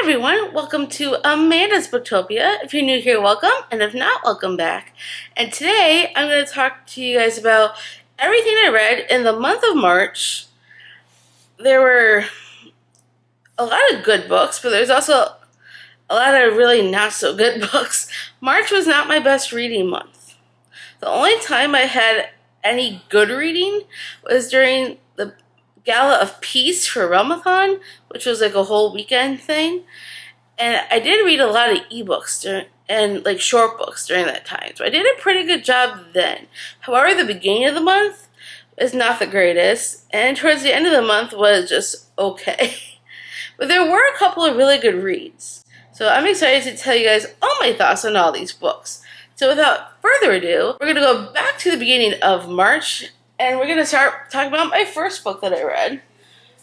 Everyone, welcome to Amanda's Booktopia. If you're new here, welcome, and if not, welcome back. And today, I'm going to talk to you guys about everything I read in the month of March. There were a lot of good books, but there's also a lot of really not so good books. March was not my best reading month. The only time I had any good reading was during the Gala of Peace for Ramathon, which was like a whole weekend thing. And I did read a lot of ebooks and like short books during that time. So I did a pretty good job then. However, the beginning of the month is not the greatest. And towards the end of the month was just okay. But there were a couple of really good reads. So I'm excited to tell you guys all my thoughts on all these books. So without further ado, we're going to go back to the beginning of March. And we're going to start talking about my first book that I read,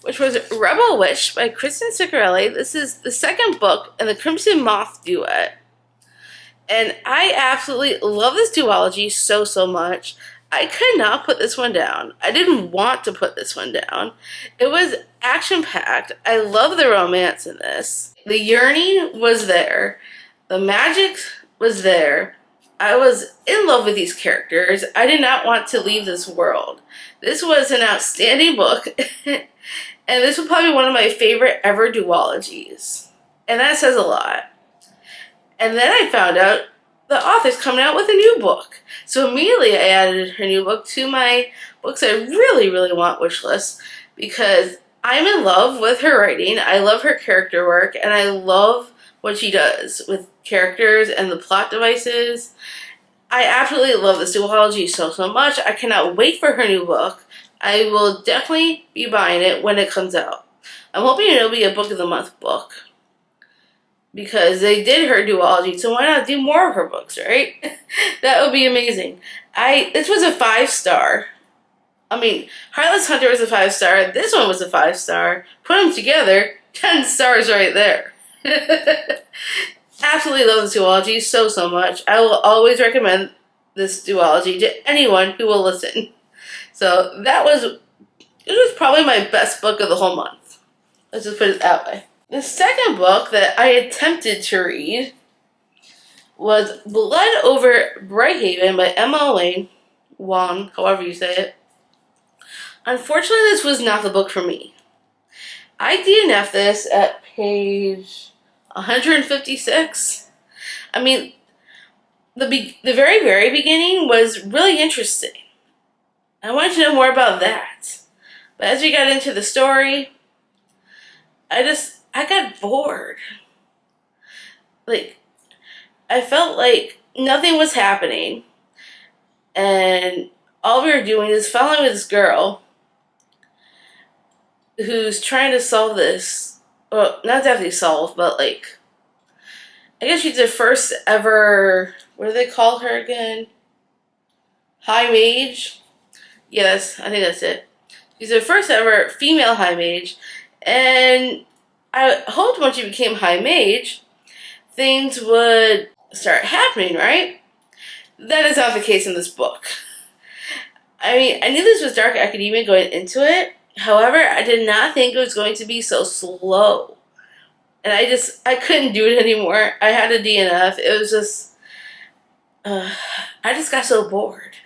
which was Rebel Witch by Kristen Ciccarelli. This is the second book in the Crimson Moth duet. And I absolutely love this duology so much. I could not put this one down. I didn't want to put this one down. It was action-packed. I love the romance in this. The yearning was there. The magic was there. I was in love with these characters. I did not want to leave this world. This was an outstanding book. And this was probably one of my favorite ever duologies. And that says a lot. And then I found out the author's coming out with a new book. So immediately I added her new book to my books I really want wish list, because I'm in love with her writing. I love her character work, and I love what she does with characters and the plot devices. I absolutely love this duology so much. I cannot wait for her new book. I will definitely be buying it when it comes out. I'm hoping it'll be a book of the month book, because they did her duology, so why not do more of her books, right? That would be amazing. This was a 5-star. I mean, Heartless Hunter was a 5-star. This one was a 5-star. Put them together, 10 stars right there. Absolutely love this duology so much. I will always recommend this duology to anyone who will listen. So it was probably my best book of the whole month. Let's just put it that way. The second book that I attempted to read was Blood Over Brighthaven by Emma Wang, however you say it. Unfortunately, this was not the book for me. I DNF'd this at page 156. I mean, the very beginning was really interesting. I wanted to know more about that. But as we got into the story, I got bored. Like, I felt like nothing was happening, and all we were doing is following this girl who's trying to solve this. Well, not definitely solve, but like, I guess she's the first ever, what do they call her again? High Mage? Yes, I think that's it. She's the first ever female High Mage, and I hoped once she became High Mage, things would start happening, right? That is not the case in this book. I mean, I knew this was dark academia going into it. However, I did not think it was going to be so slow. And I couldn't do it anymore. I had a DNF. It was just, I just got so bored.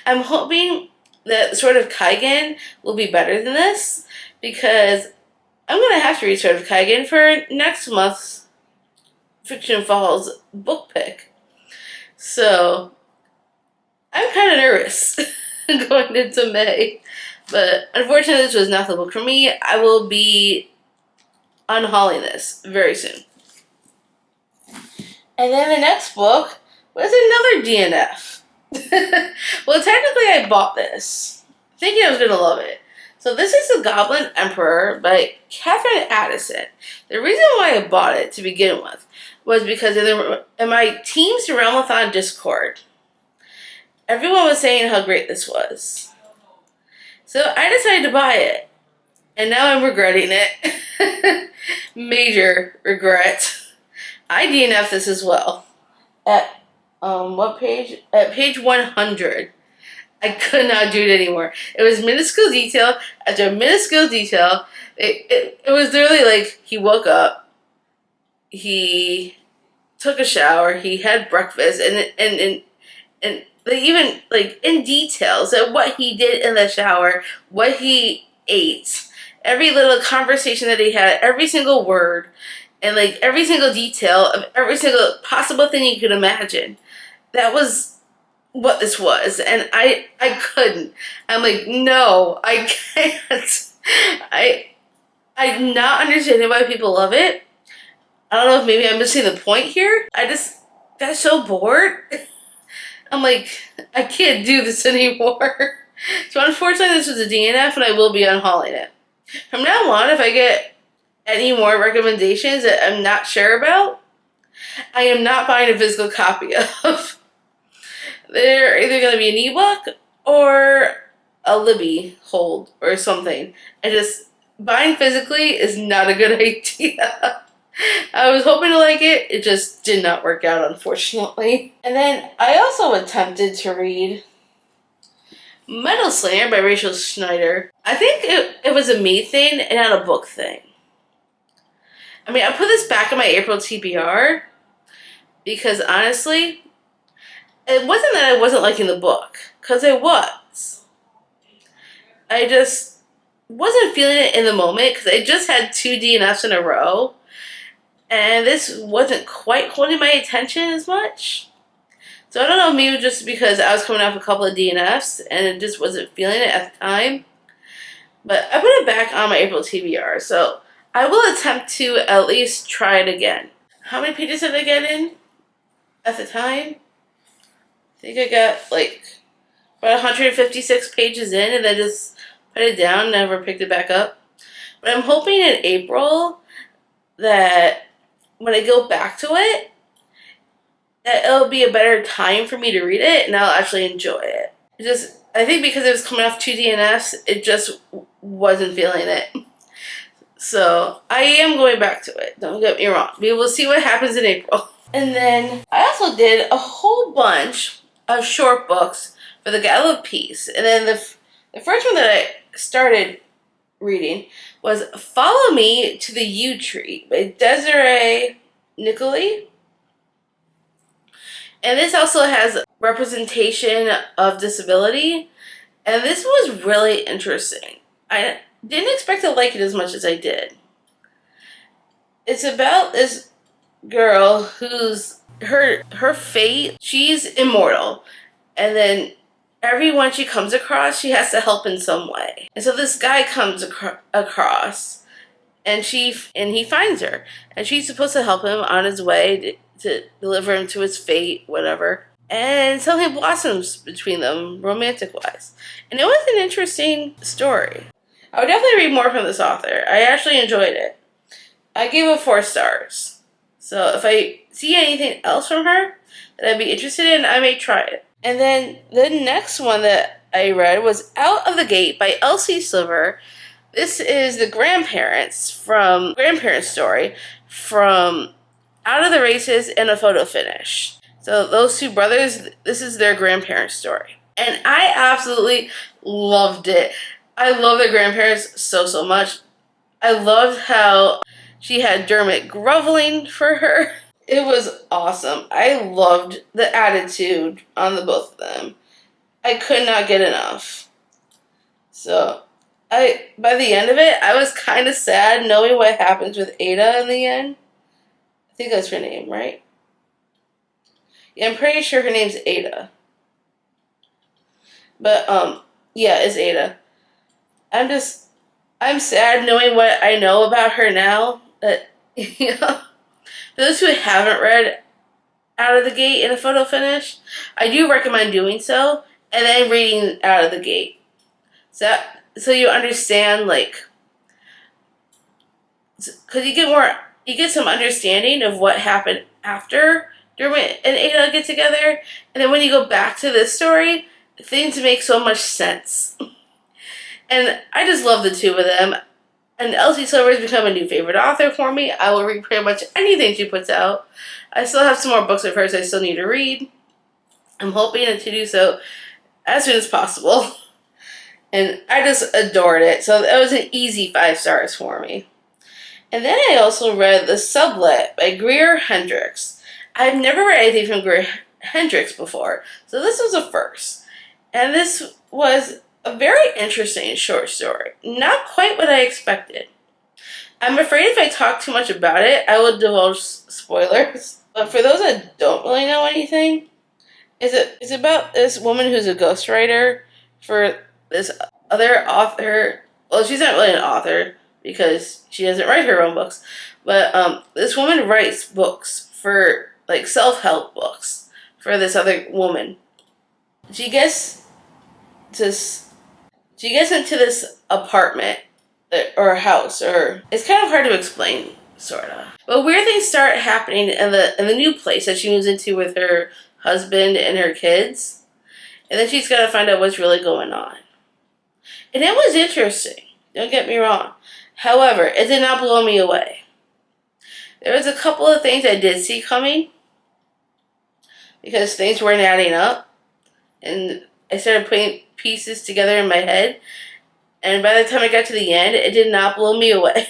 I'm hoping that Sword of Kaigen will be better than this, because I'm going to have to read Sword of Kaigen for next month's Fiction Falls book pick. So, I'm kind of nervous going into May. But unfortunately, this was not the book for me. I will be unhauling this very soon. And then the next book was another DNF. Well, technically I bought this, thinking I was going to love it. So this is The Goblin Emperor by Catherine Addison. The reason why I bought it to begin with was because in my Teams Realmathon Discord, everyone was saying how great this was. So I decided to buy it, and now I'm regretting it. Major regret. I DNF'd this as well. At what page? At page 100. I could not do it anymore. It was minuscule detail after minuscule detail. It was literally like he woke up, he took a shower, he had breakfast, and they even like in details of what he did in the shower, what he ate, every little conversation that he had, every single word, and like every single detail of every single possible thing you could imagine. That was what this was, and I couldn't. I'm like, no, I can't. I I'm not understanding why people love it. I don't know if maybe I'm missing the point here. I just got so bored. I'm like, I can't do this anymore. So unfortunately, this was a DNF, and I will be unhauling it. From now on, if I get any more recommendations that I'm not sure about, I am not buying a physical copy of. They're either going to be an ebook or a Libby hold or something. Buying physically is not a good idea. I was hoping to like it. It just did not work out, unfortunately. And then I also attempted to read Metal Slayer by Rachel Schneider. I think it was a me thing and not a book thing. I mean, I put this back in my April TBR because honestly, it wasn't that I wasn't liking the book, because I was. I just wasn't feeling it in the moment because I just had 2 DNFs in a row. And this wasn't quite holding my attention as much. So I don't know, maybe just because I was coming off a couple of DNFs and it just wasn't feeling it at the time. But I put it back on my April TBR, so I will attempt to at least try it again. How many pages did I get in at the time? I think I got like about 156 pages in and then just put it down and never picked it back up. But I'm hoping in April that when I go back to it, that it'll be a better time for me to read it and I'll actually enjoy it. I think because it was coming off 2 DNFs, it just wasn't feeling it. So I am going back to it. Don't get me wrong. We will see what happens in April. And then I also did a whole bunch of short books for the Gala of Peace. And then the first one that I started reading was Follow Me to the Yew Tree by Desiree Nicolai. And this also has representation of disability. And this was really interesting. I didn't expect to like it as much as I did. It's about this girl who's her fate, she's immortal. And then everyone she comes across, she has to help in some way. And so this guy comes across, and he finds her, and she's supposed to help him on his way to deliver him to his fate, whatever. And something blossoms between them, romantic-wise. And it was an interesting story. I would definitely read more from this author. I actually enjoyed it. I gave it 4 stars. So if I see anything else from her that I'd be interested in, I may try it. And then the next one that I read was Out of the Gate by Elsie Silver. This is the grandparent story from Out of the Races and a Photo Finish. So those 2 brothers, this is their grandparent story. And I absolutely loved it. I love their grandparents so much. I loved how she had Dermot groveling for her. It was awesome. I loved the attitude on the both of them. I could not get enough. So, by the end of it, I was kind of sad knowing what happens with Ada in the end. I think that's her name, right? Yeah, I'm pretty sure her name's Ada. But, yeah, it's Ada. I'm sad knowing what I know about her now. That, for those who haven't read Out of the Gate in a Photo Finish, I do recommend doing so, and then reading Out of the Gate. So you understand, like, because you get some understanding of what happened after Dermot and Ada get together, and then when you go back to this story, things make so much sense. And I just love the 2 of them. And Elsie Silver has become a new favorite author for me. I will read pretty much anything she puts out. I still have some more books of hers I still need to read. I'm hoping to do so as soon as possible. And I just adored it. So that was an easy 5 stars for me. And then I also read The Sublet by Greer Hendricks. I've never read anything from Greer Hendricks before, so this was a first. And this was a very interesting short story. Not quite what I expected. I'm afraid if I talk too much about it, I will divulge spoilers. But for those that don't really know anything, it's about this woman who's a ghostwriter for this other author. Well, she's not really an author because she doesn't write her own books. But this woman writes books for, like, self-help books for this other woman. She gets into this apartment or a house, or it's kind of hard to explain, sorta. But weird things start happening in the new place that she moves into with her husband and her kids, and then she's got to find out what's really going on. And it was interesting. Don't get me wrong. However, it did not blow me away. There was a couple of things I did see coming because things weren't adding up, and I started putting pieces together in my head. And by the time I got to the end, it did not blow me away.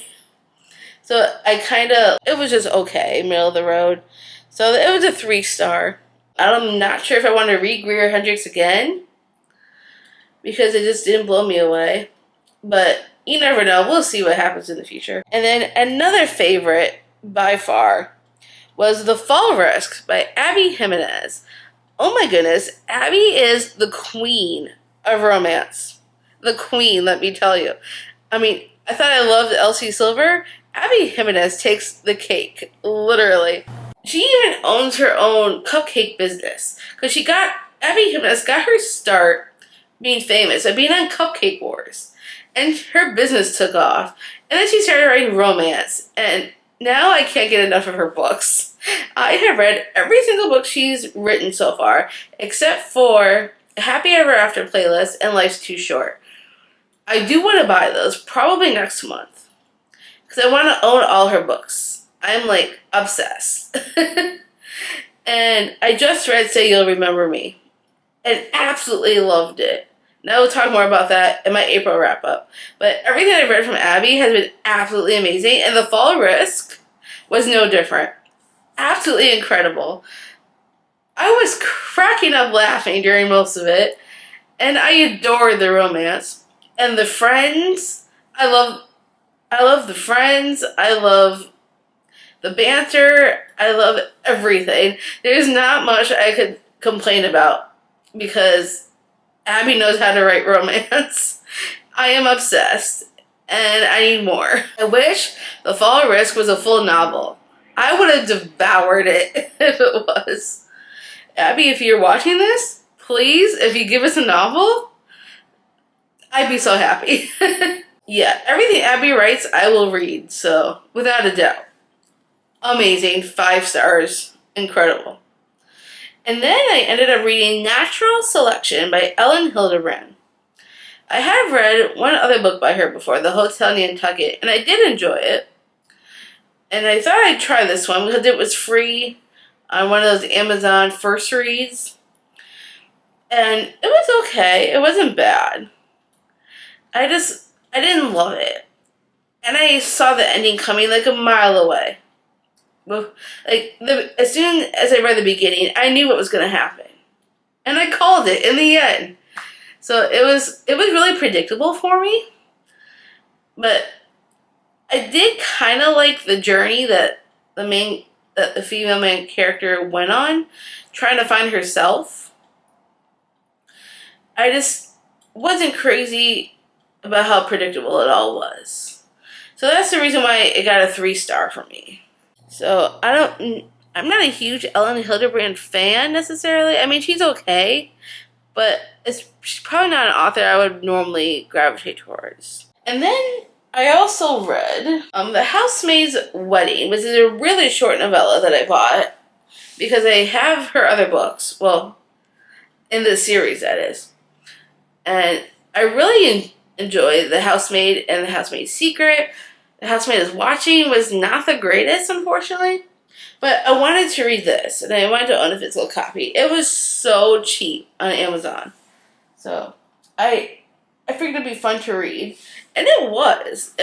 So it was just okay, middle of the road. So it was a 3-star. I'm not sure if I want to read Greer Hendricks again, because it just didn't blow me away. But you never know. We'll see what happens in the future. And then another favorite, by far, was The Fall Risk by Abby Jimenez. Oh my goodness, Abby is the queen of romance. The queen, let me tell you. I mean, I thought I loved Elsie Silver. Abby Jimenez takes the cake, literally. She even owns her own cupcake business, because Abby Jimenez got her start being famous by being on Cupcake Wars, and her business took off. And then she started writing romance, and now I can't get enough of her books. I have read every single book she's written so far, except for Happy Ever After Playlist and Life's Too Short. I do want to buy those, probably next month, because I want to own all her books. I'm, like, obsessed. And I just read Say You'll Remember Me, and absolutely loved it. Now we'll talk more about that in my April wrap-up. But everything I've read from Abby has been absolutely amazing, and The Fall Risk was no different. Absolutely incredible. I was cracking up laughing during most of it, and I adored the romance. And the friends, I love the friends, I love the banter, I love everything. There's not much I could complain about, because Abby knows how to write romance. I am obsessed, and I need more. I wish The Fall Risk was a full novel. I would have devoured it if it was. Abby, if you're watching this, please, if you give us a novel, I'd be so happy. Yeah, everything Abby writes, I will read, so without a doubt. Amazing, 5 stars, incredible. And then I ended up reading Natural Selection by Ellen Hildebrand. I have read one other book by her before, The Hotel Nantucket, and I did enjoy it. And I thought I'd try this one because it was free on one of those Amazon first reads. And it was okay. It wasn't bad. I didn't love it. And I saw the ending coming like a mile away. As soon as I read the beginning, I knew what was going to happen. And I called it in the end. So it was really predictable for me. But I did kind of like the journey that the female main character went on, trying to find herself. I just wasn't crazy about how predictable it all was. So that's the reason why it got a 3-star from me. So I'm not a huge Ellen Hildebrand fan necessarily. I mean, she's okay, but she's probably not an author I would normally gravitate towards. And then I also read The Housemaid's Wedding, which is a really short novella that I bought because I have her other books. Well, in the series, that is. And I really enjoy The Housemaid and The Housemaid's Secret. The Housemaid is Watching was not the greatest, unfortunately. But I wanted to read this, and I wanted to own a physical copy. It was so cheap on Amazon. So I figured it'd be fun to read. And it was.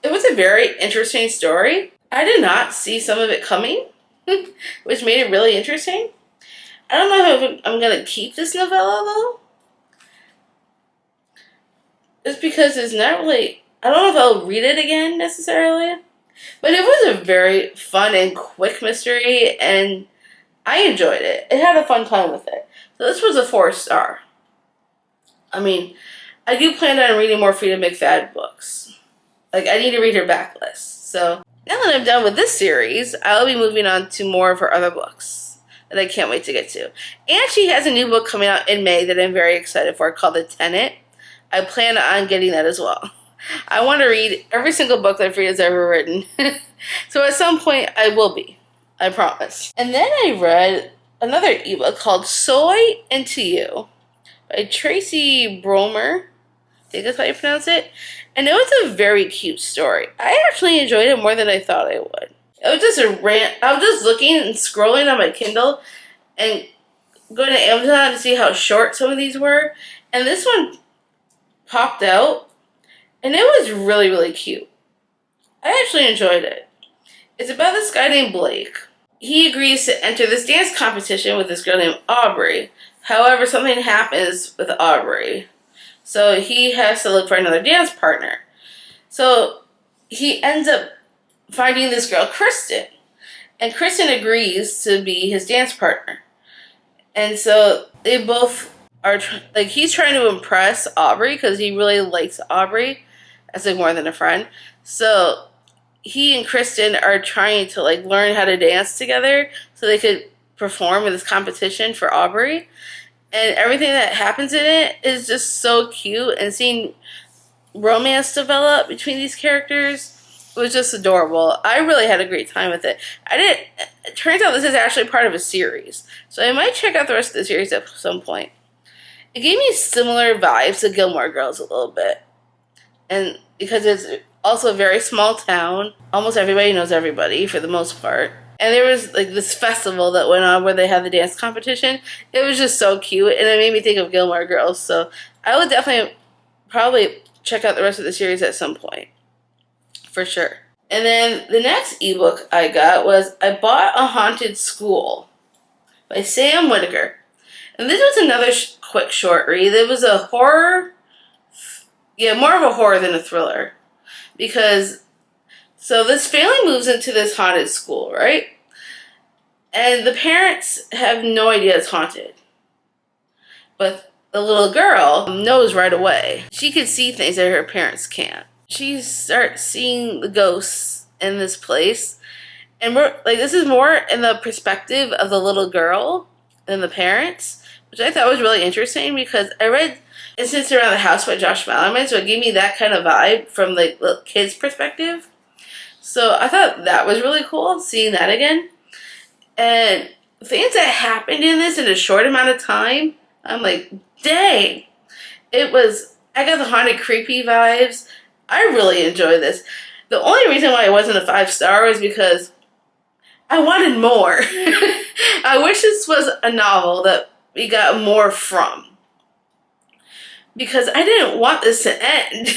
It was a very interesting story. I did not see some of it coming, which made it really interesting. I don't know if I'm going to keep this novella, though. Just because it's not really... I don't know if I'll read it again, necessarily. But it was a very fun and quick mystery, and I enjoyed it. It had a fun time with it. So this was a 4-star. I mean, I do plan on reading more Frida McFadden books. Like, I need to read her backlist. So, now that I'm done with this series, I'll be moving on to more of her other books that I can't wait to get to. And she has a new book coming out in May that I'm very excited for called The Tenant. I plan on getting that as well. I want to read every single book that Frida's ever written. So at some point, I will be. I promise. And then I read another ebook called Soy Into You by Tracy Bromer. I think that's how you pronounce it. And it was a very cute story. I actually enjoyed it more than I thought I would. It was just a rant. I was just looking and scrolling on my Kindle and going to Amazon to see how short some of these were. And this one popped out. And it was really, really cute. I actually enjoyed it. It's about this guy named Blake. He agrees to enter this dance competition with this girl named Aubrey. However, something happens with Aubrey. So he has to look for another dance partner. So he ends up finding this girl, Kristen. And Kristen agrees to be his dance partner. And so they both are, he's trying to impress Aubrey because he really likes Aubrey as more than a friend. So he and Kristen are trying to learn how to dance together so they could perform in this competition for Aubrey. And everything that happens in it is just so cute, and seeing romance develop between these characters was just adorable. I really had a great time with it. It turns out this is actually part of a series, so I might check out the rest of the series at some point. It gave me similar vibes to Gilmore Girls a little bit. And because it's also a very small town, almost everybody knows everybody for the most part. And there was this festival that went on where they had the dance competition. It was just so cute, and it made me think of Gilmore Girls. So I would definitely probably check out the rest of the series at some point, for sure. And then the next ebook I got was I Bought a Haunted School by Sam Whitaker. And this was another quick short read. It was a horror... Yeah, more of a horror than a thriller. Because, so this family moves into this haunted school, right? And the parents have no idea it's haunted. But the little girl knows right away. She can see things that her parents can't. She starts seeing the ghosts in this place. And this is more in the perspective of the little girl than the parents, which I thought was really interesting because I read Incidents Around the House by Josh Malerman, so it gave me that kind of vibe from the little kid's perspective. So I thought that was really cool, seeing that again. And things that happened in this in a short amount of time, I'm like, dang. I got the haunted, creepy vibes. I really enjoyed this. The only reason why it wasn't a 5-star was because I wanted more. I wish this was a novel that we got more from. Because I didn't want this to end.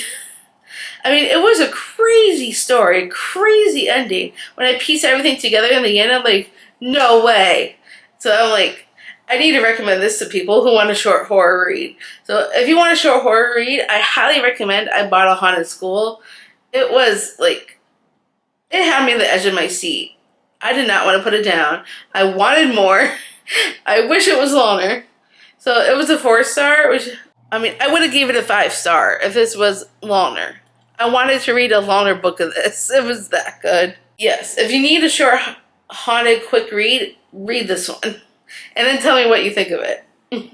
I mean, it was a crazy story, crazy ending. When I pieced everything together in the end, I'm like, no way. So I'm like, I need to recommend this to people who want a short horror read. So if you want a short horror read, I highly recommend I Bought a Haunted School. It was it had me on the edge of my seat. I did not want to put it down. I wanted more. I wish it was longer. So it was a 4-star, which... I mean, I would have gave it a 5-star if this was longer. I wanted to read a longer book of this. It was that good. Yes, if you need a short, haunted, quick read, read this one. And then tell me what you think of it. And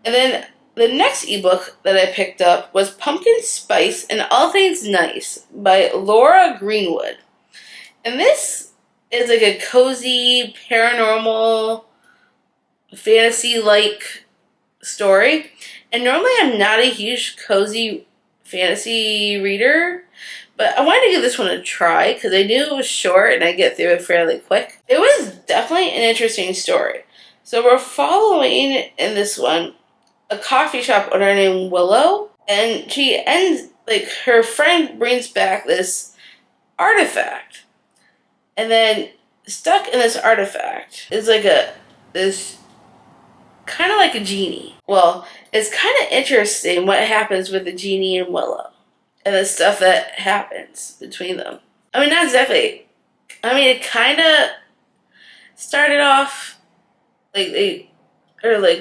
then the next ebook that I picked up was Pumpkin Spice and All Things Nice by Laura Greenwood. And this is a cozy, paranormal, fantasy-like story. And normally I'm not a huge cozy fantasy reader, but I wanted to give this one a try because I knew it was short and I'd get through it fairly quick. It was definitely an interesting story. So we're following, in this one, a coffee shop owner named Willow, and she ends like her friend brings back this artifact, and then stuck in this artifact is like this kind of like a genie. Well, it's kind of interesting what happens with the genie and Willow and the stuff that happens between them. I mean, not exactly. I mean, it kind of started off like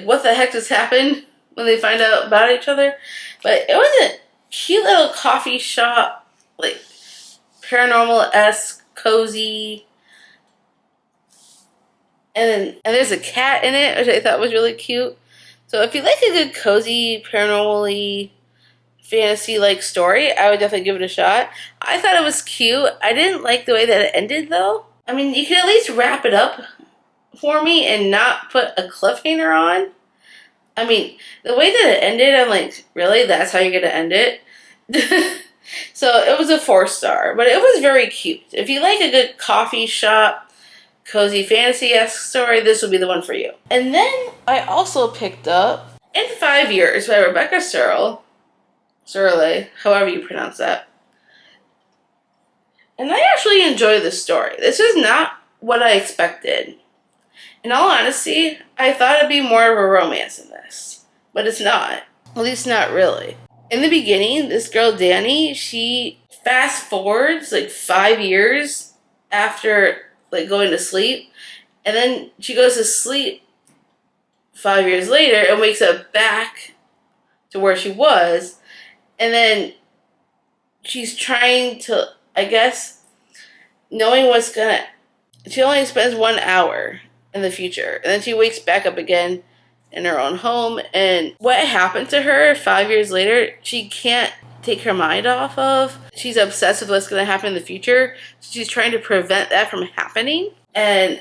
what the heck just happened when they find out about each other, but it was a cute little coffee shop, like paranormal-esque, cozy, and there's a cat in it, which I thought was really cute. So if you like a good cozy, paranormally fantasy-like story, I would definitely give it a shot. I thought it was cute. I didn't like the way that it ended, though. I mean, you could at least wrap it up for me and not put a cliffhanger on. I mean, the way that it ended, I'm like, really? That's how you're going to end it? So it was a 4-star, but it was very cute. If you like a good coffee shop, cozy fantasy-esque story, this will be the one for you. And then I also picked up In 5 Years by Rebecca Searle, however you pronounce that. And I actually enjoy this story. This is not what I expected. In all honesty, I thought it'd be more of a romance in this, but it's not. At least not really. In the beginning, this girl Danny, she fast forwards like 5 years after like going to sleep, and then she goes to sleep 5 years later and wakes up back to where she was, and then she's trying to, I guess, knowing what's gonna. She only spends 1 hour in the future, and then she wakes back up again in her own home, and what happened to her 5 years later, she can't take her mind off of. She's obsessed with what's going to happen in the future. She's trying to prevent that from happening, and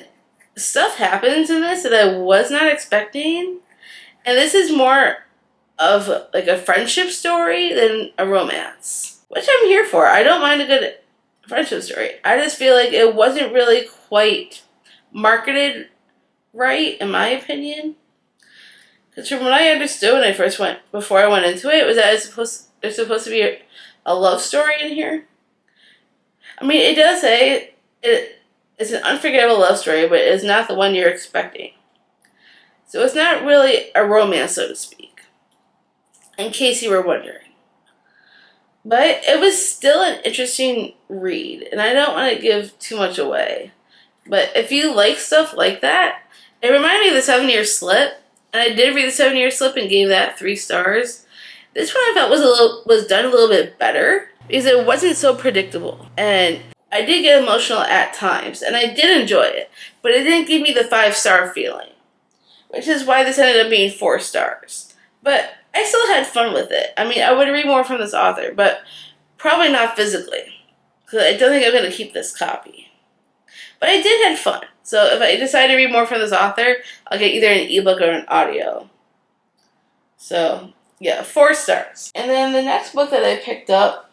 stuff happens in this that I was not expecting, and this is more of like a friendship story than a romance, which I'm here for. I don't mind a good friendship story. I just feel like it wasn't really quite marketed right, in my opinion. Because from what I understood when I first before I went into it, was that there's supposed to be a love story in here. I mean, it does say it's an unforgettable love story, but it's not the one you're expecting. So it's not really a romance, so to speak, in case you were wondering. But it was still an interesting read, and I don't want to give too much away. But if you like stuff like that, it reminded me of the 7-Year Slip. And I did read the 7-Year Slip and gave that 3 stars. This one I felt was done a little bit better because it wasn't so predictable. And I did get emotional at times, and I did enjoy it, but it didn't give me the 5-star feeling, which is why this ended up being 4 stars. But I still had fun with it. I mean, I would read more from this author, but probably not physically, because I don't think I'm going to keep this copy. But I did have fun. So if I decide to read more from this author, I'll get either an ebook or an audio. So, yeah, 4 stars. And then the next book that I picked up,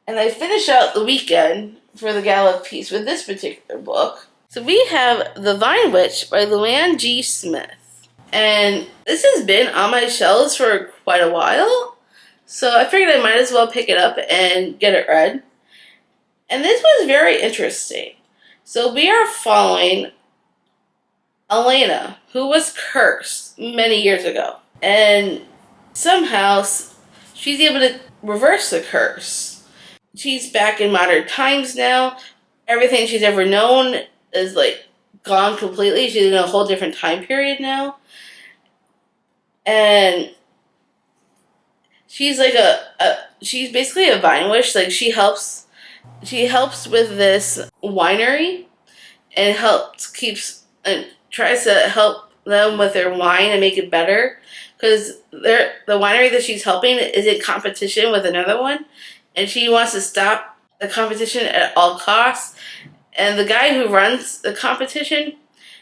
and I finished out the weekend for the Gala of Peace with this particular book. So we have The Vine Witch by Luann G. Smith. And this has been on my shelves for quite a while, so I figured I might as well pick it up and get it read. And this was very interesting. So we are following Elena, who was cursed many years ago. And somehow she's able to reverse the curse. She's back in modern times now. Everything she's ever known is like gone completely. She's in a whole different time period now. And she's like she's basically a vine witch. Like she helps with this winery and tries to help them with their wine and make it better, because the winery that she's helping is in competition with another one, and she wants to stop the competition at all costs. And the guy who runs the competition,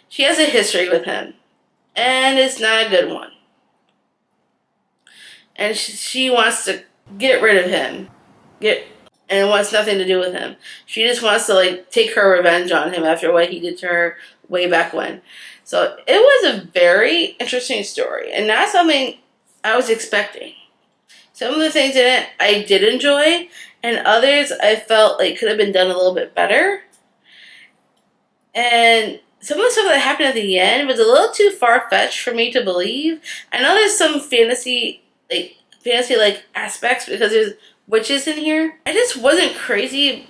she has a history with him, and it's not a good one. And she wants to get rid of him, and wants nothing to do with him. She just wants to like take her revenge on him after what he did to her way back when. So it was a very interesting story, and not something I was expecting. Some of the things in it I did enjoy, and others I felt like could have been done a little bit better. And some of the stuff that happened at the end was a little too far-fetched for me to believe. I know there's some fantasy like aspects because there's witches in here. I just wasn't crazy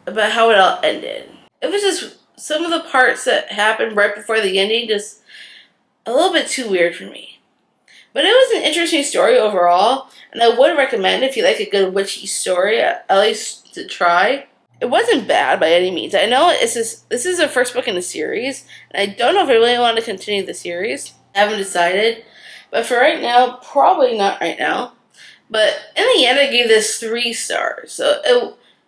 about how it all ended. It was just some of the parts that happened right before the ending just a little bit too weird for me. But it was an interesting story overall, and I would recommend if you like a good witchy story, at least to try. It wasn't bad by any means. I know this is the first book in the series, and I don't know if I really want to continue the series. I haven't decided. But for right now, probably not right now. But in the end, I gave this 3 stars. So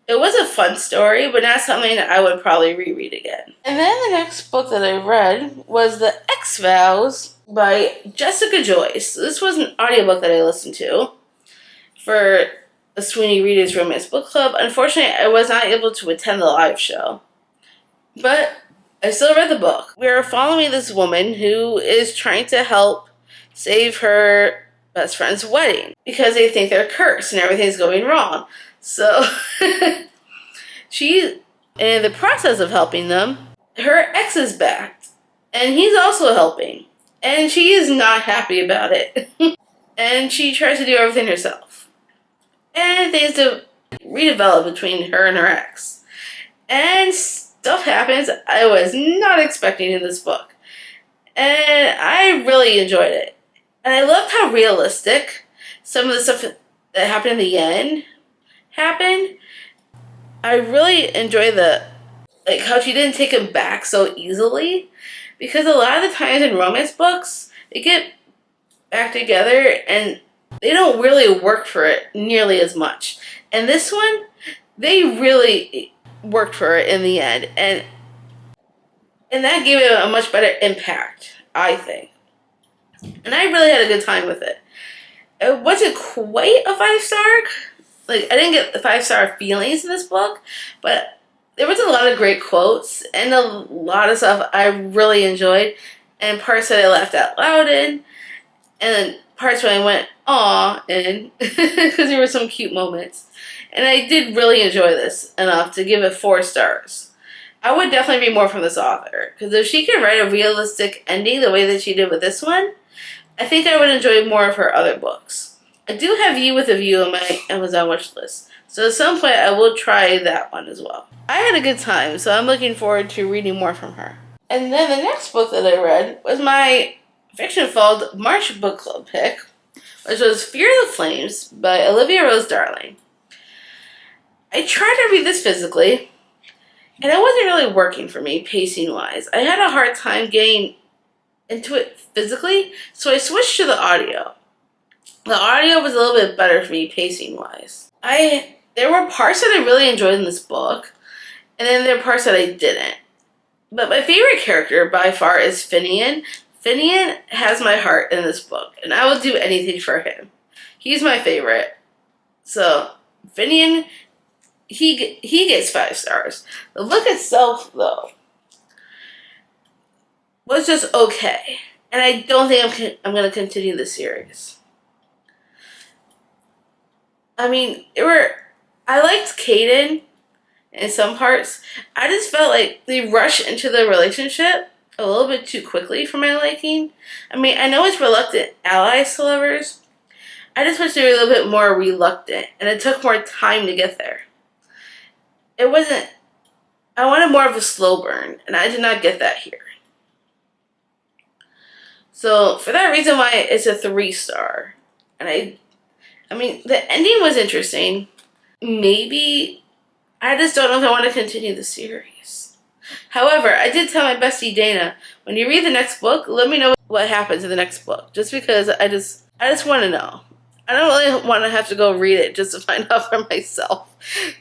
it was a fun story, but not something that I would probably reread again. And then the next book that I read was The X-Vows by Jessica Joyce. This was an audiobook that I listened to for the Sweeney Readers Romance Book Club. Unfortunately, I was not able to attend the live show. But I still read the book. We are following this woman who is trying to help save her best friend's wedding because they think they're cursed and everything's going wrong. So she, in the process of helping them, her ex is back and he's also helping. And she is not happy about it. And she tries to do everything herself. And things redevelop between her and her ex. And stuff happens I was not expecting in this book. And I really enjoyed it. And I loved how realistic some of the stuff that happened in the end happened. I really enjoy how she didn't take him back so easily. Because a lot of the times in romance books, they get back together and they don't really work for it nearly as much. And this one, they really worked for it in the end. And that gave it a much better impact, I think. And I really had a good time with it. It wasn't quite a 5-star. Like, I didn't get the 5-star feelings in this book, but there was a lot of great quotes and a lot of stuff I really enjoyed, and parts that I laughed out loud in, and then parts where I went, aw, in, because there were some cute moments. And I did really enjoy this enough to give it 4 stars. I would definitely read more from this author, because if she could write a realistic ending the way that she did with this one, I think I would enjoy more of her other books. I do have You with a View on my Amazon wish list, so at some point I will try that one as well. I had a good time, so I'm looking forward to reading more from her. And then the next book that I read was my Fiction Fold March Book Club pick, which was Fear the Flames by Olivia Rose Darling. I tried to read this physically, and it wasn't really working for me pacing-wise. I had a hard time getting into it physically, so I switched to the audio. The audio was a little bit better for me pacing-wise. There were parts that I really enjoyed in this book, and then there are parts that I didn't. But my favorite character by far is Finian. Finian has my heart in this book, and I will do anything for him. He's my favorite. So, Finian, he gets 5 stars. The book itself, though, was just okay. And I don't think I'm going to continue the series. I mean, I liked Caden in some parts. I just felt like they rushed into the relationship a little bit too quickly for my liking. I mean, I know it's reluctant allies to lovers. I just wish they were a little bit more reluctant, and it took more time to get there. I wanted more of a slow burn, and I did not get that here. So, for that reason why it's a 3-star. And I mean, the ending was interesting. Maybe, I just don't know if I want to continue the series. However, I did tell my bestie Dana, when you read the next book, let me know what happens in the next book. Just because I just want to know. I don't really want to have to go read it just to find out for myself.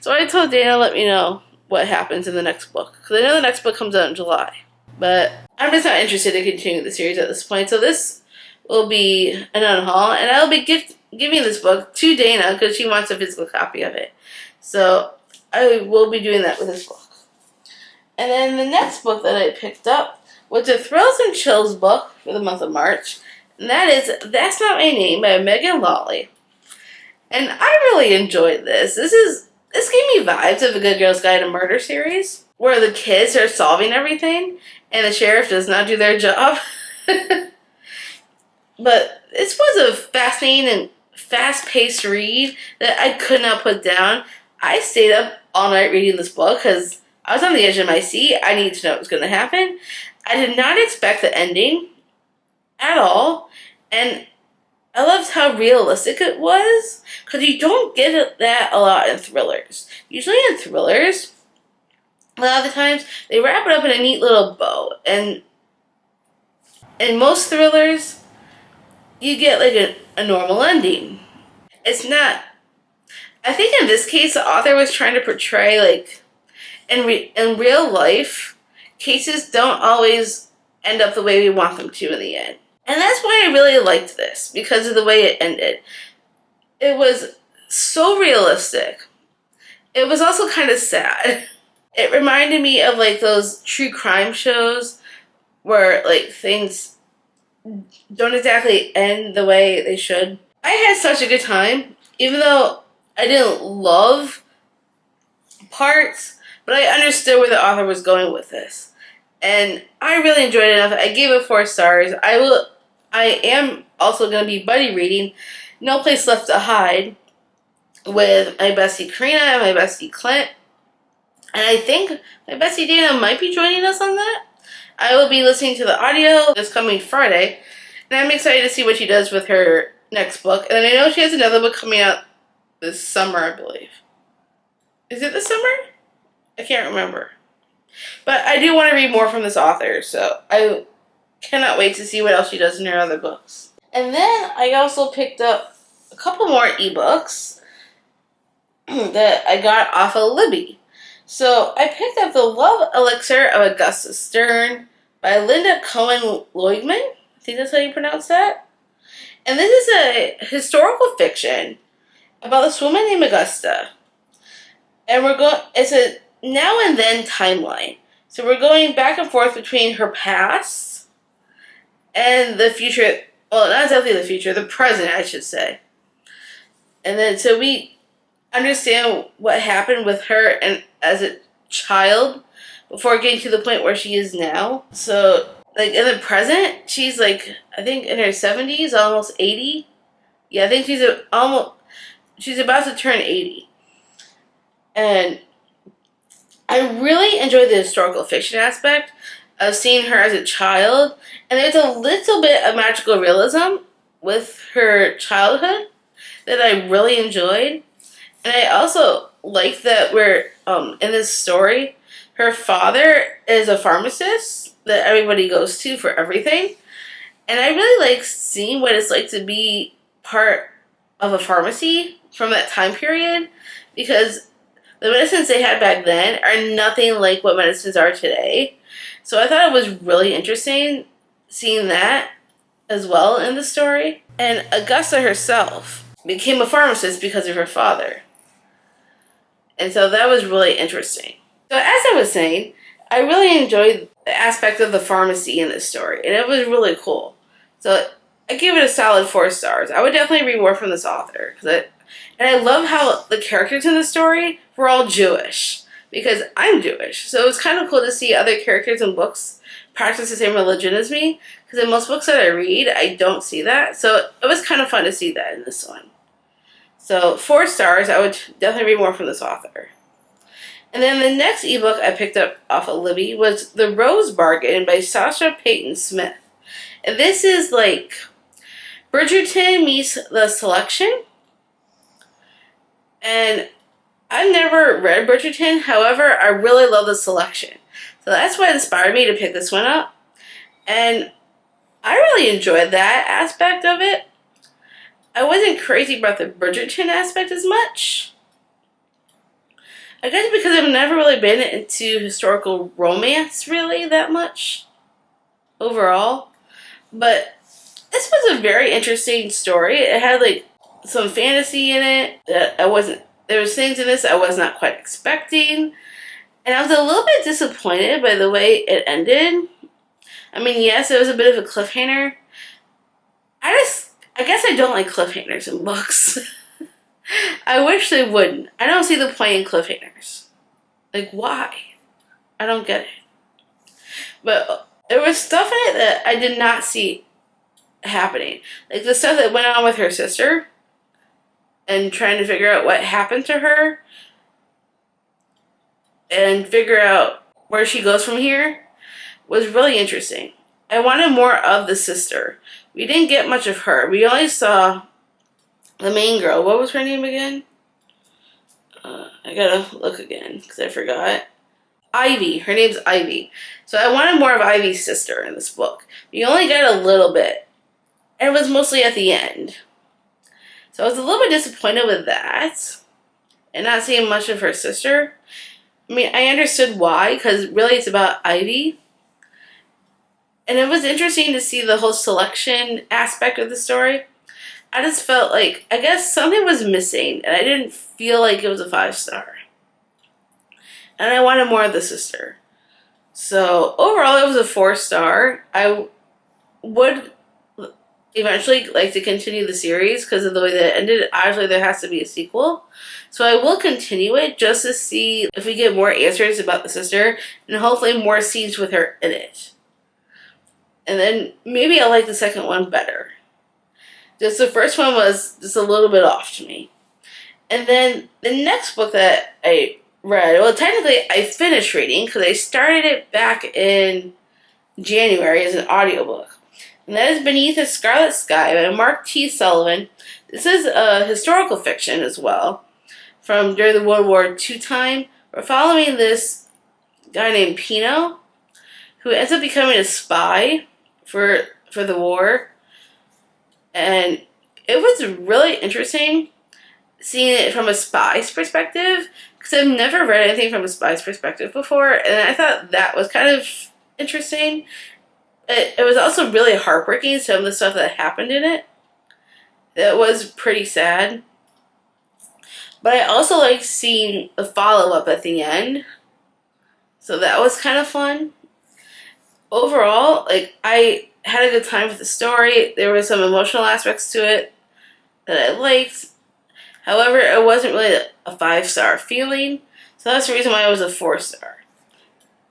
So I told Dana, let me know what happens in the next book. Because I know the next book comes out in July. But I'm just not interested in continuing the series at this point. So this will be an unhaul. And I'll be giving this book to Dana because she wants a physical copy of it. So I will be doing that with this book. And then the next book that I picked up was a Thrills and Chills book for the month of March. And that is That's Not My Name by Megan Lawley. And I really enjoyed this. This gave me vibes of a Good Girls Guide to Murder series, where the kids are solving everything and the sheriff does not do their job. But this was a fascinating and fast-paced read that I could not put down. I stayed up all night reading this book because I was on the edge of my seat. I needed to know what was going to happen. I did not expect the ending at all, and I loved how realistic it was, because you don't get that a lot in thrillers. Usually in thrillers, a lot of the times, they wrap it up in a neat little bow, and in most thrillers, you get like a normal ending. It's not. I think in this case, the author was trying to portray, like, in real life, cases don't always end up the way we want them to in the end. And that's why I really liked this, because of the way it ended. It was so realistic. It was also kind of sad. It reminded me of like those true crime shows where like things don't exactly end the way they should. I had such a good time, even though I didn't love parts, but I understood where the author was going with this. And I really enjoyed it enough. I gave it 4 stars. I am also going to be buddy reading No Place Left to Hide with my bestie Karina and my bestie Clint. And I think my bestie Dana might be joining us on that. I will be listening to the audio this coming Friday. And I'm excited to see what she does with her next book. And I know she has another book coming out this summer, I believe. Is it this summer? I can't remember. But I do want to read more from this author, so I cannot wait to see what else she does in her other books. And then I also picked up a couple more ebooks that I got off of Libby. So I picked up The Love Elixir of Augusta Stern by Linda Cohen Loigman. I think that's how you pronounce that. And this is a historical fiction about this woman named Augusta. And it's a now and then timeline. So we're going back and forth between her past and the future. Well, not exactly the future, the present, I should say. And then so we understand what happened with her and as a child before getting to the point where she is now. So, like, in the present, she's like, I think in her 70s, almost 80. Yeah, I think she's about to turn 80. And I really enjoyed the historical fiction aspect of seeing her as a child. And there's a little bit of magical realism with her childhood that I really enjoyed. And I also like that we're, in this story, her father is a pharmacist that everybody goes to for everything. And I really like seeing what it's like to be part of a pharmacy from that time period, because the medicines they had back then are nothing like what medicines are today. So I thought it was really interesting seeing that as well in the story. And Augusta herself became a pharmacist because of her father. And so that was really interesting. So as I was saying, I really enjoyed the aspect of the pharmacy in this story, and it was really cool. So I gave it a solid 4 stars. I would definitely read more from this author. And I love how the characters in the story were all Jewish, because I'm Jewish. So it was kind of cool to see other characters in books practice the same religion as me, because in most books that I read, I don't see that. So it was kind of fun to see that in this one. So 4 stars, I would definitely read more from this author. And then the next ebook I picked up off of Libby was The Rose Bargain by Sasha Payton Smith. And this is like Bridgerton meets The Selection. And I've never read Bridgerton, however, I really love The Selection. So that's what inspired me to pick this one up. And I really enjoyed that aspect of it. I wasn't crazy about the Bridgerton aspect as much. I guess because I've never really been into historical romance really that much overall. But this was a very interesting story. It had like some fantasy in it that there was things in this I was not quite expecting. And I was a little bit disappointed by the way it ended. I mean, yes, it was a bit of a cliffhanger. I guess I don't like cliffhangers in books. I wish they wouldn't. I don't see the point in cliffhangers. Like, why? I don't get it. But there was stuff in it that I did not see happening. Like the stuff that went on with her sister and trying to figure out what happened to her and figure out where she goes from here was really interesting. I wanted more of the sister. We didn't get much of her. We only saw the main girl. What was her name again? I gotta look again because I forgot. Ivy. Her name's Ivy. So I wanted more of Ivy's sister in this book. We only got a little bit. And it was mostly at the end. So I was a little bit disappointed with that. And not seeing much of her sister. I mean, I understood why, because really it's about Ivy. And it was interesting to see the whole selection aspect of the story. I just felt like, I guess something was missing, and I didn't feel like it was a 5-star. And I wanted more of the sister. So overall, it was a 4-star. I would eventually like to continue the series because of the way that it ended. Obviously, there has to be a sequel. So I will continue it just to see if we get more answers about the sister and hopefully more scenes with her in it. And then maybe I'll like the second one better. Just the first one was just a little bit off to me. And then the next book that I read, well, technically I finished reading because I started it back in January as an audiobook. And that is Beneath a Scarlet Sky by Mark T. Sullivan. This is a historical fiction as well from during the World War II time. We're following this guy named Pino who ends up becoming a spy for the war. And it was really interesting seeing it from a spy's perspective because I've never read anything from a spy's perspective before, and I thought that was kind of interesting. It was also really heartbreaking, some of the stuff that happened in it. It was pretty sad. But I also liked seeing the follow-up at the end. So that was kind of fun. Overall, like, I had a good time with the story. There were some emotional aspects to it that I liked. However, it wasn't really a 5-star feeling. So that's the reason why it was a 4-star.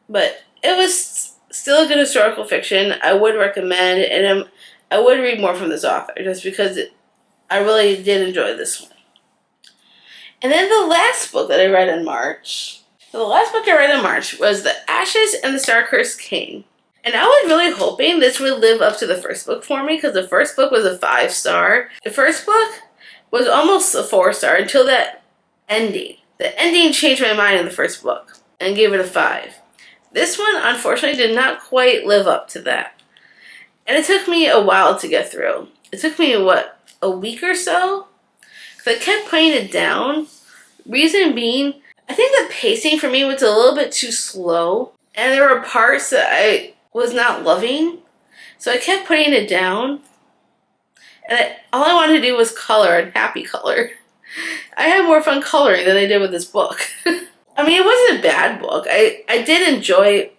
But it was still a good historical fiction. I would recommend it, and I would read more from this author just because I really did enjoy this one. And then the last book that I read in March. The last book I read in March was The Ashes and the Star-Cursed King. And I was really hoping this would live up to the first book for me because the first book was a 5-star. The first book was almost a 4-star until that ending. The ending changed my mind in the first book and gave it a 5. This one, unfortunately, did not quite live up to that. And it took me a while to get through. It took me, a week or so? Because I kept putting it down. Reason being, I think the pacing for me was a little bit too slow. And there were parts that I was not loving. So I kept putting it down. And all I wanted to do was color and happy color. I had more fun coloring than I did with this book. I mean, it wasn't a bad book. I did enjoy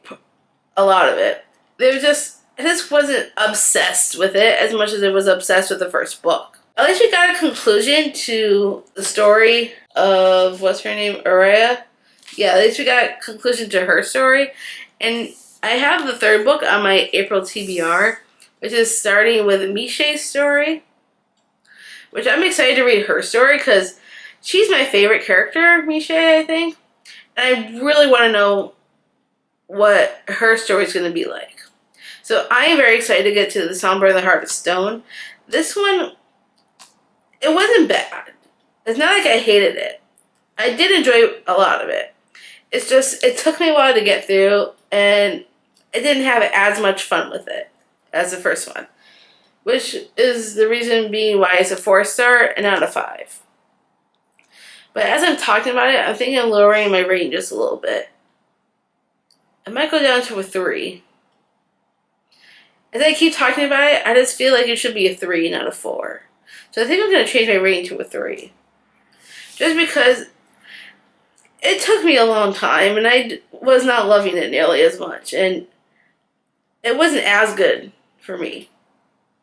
a lot of it. I just wasn't obsessed with it as much as I was obsessed with the first book. At least we got a conclusion to the story of, what's her name, Araya? Yeah, at least we got a conclusion to her story. And I have the third book on my April TBR, which is starting with Miche's story. Which I'm excited to read her story because she's my favorite character, Miche, I think. And I really want to know what her story is going to be like. So I am very excited to get to The Somber and the Heart of Stone. This one, it wasn't bad. It's not like I hated it. I did enjoy a lot of it. It's just, it took me a while to get through, and I didn't have as much fun with it as the first one. Which is the reason being why it's a 4-star and not a 5. But as I'm talking about it, I'm thinking of lowering my rating just a little bit. I might go down to a 3. As I keep talking about it, I just feel like it should be a 3, not a 4. So I think I'm going to change my rating to a 3. Just because it took me a long time, and I was not loving it nearly as much. And it wasn't as good for me.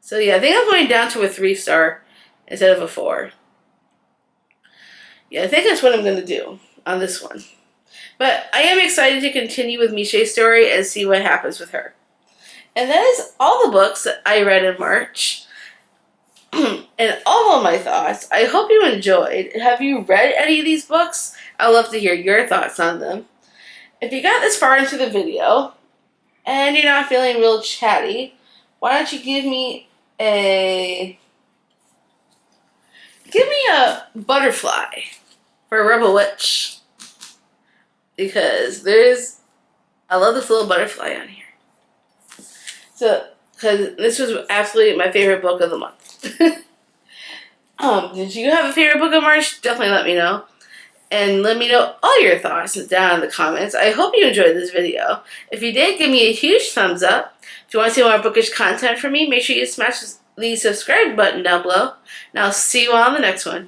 So yeah, I think I'm going down to a 3-star instead of a 4. Yeah, I think that's what I'm going to do on this one. But I am excited to continue with Michelle's story and see what happens with her. And that is all the books that I read in March. And all of my thoughts. I hope you enjoyed. Have you read any of these books? I'd love to hear your thoughts on them. If you got this far into the video and you're not feeling real chatty, why don't you give me a butterfly for Rebel Witch, because I love this little butterfly on here. So, because this was absolutely my favorite book of the month. Did you have a favorite book of March? Definitely let me know. And let me know all your thoughts down in the comments. I hope you enjoyed this video. If you did, give me a huge thumbs up. If you want to see more bookish content from me, make sure you smash the subscribe button down below. And I'll see you all on the next one.